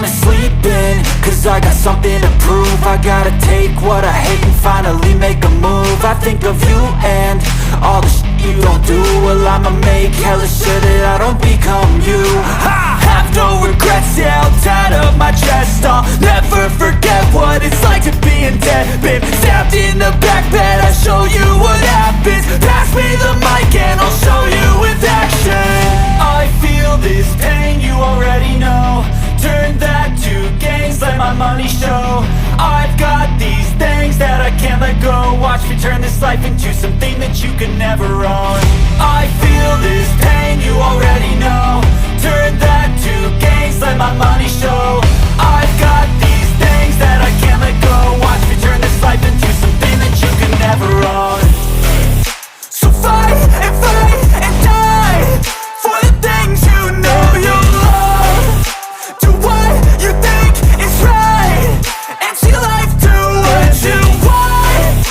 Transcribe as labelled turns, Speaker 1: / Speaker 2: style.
Speaker 1: wanna sleep in, cause I got something to prove. I gotta take what I hate and finally make a move. I think of you and all the shit you don't do. Well, I'ma make hella sure that I don't become you. I have no regrets, yeah, I'll tie up my chest. I'll never forget what it's like to be in debt. Been stabbed in the back bed, I'll show you what happens. Pass me the mic and I'll show you with action. I feel this pain, you already know. Turn that to gains, let my money show. I've got these things that I can't let go. Watch me turn this life into something that you can never own. I feel this pain, you already know.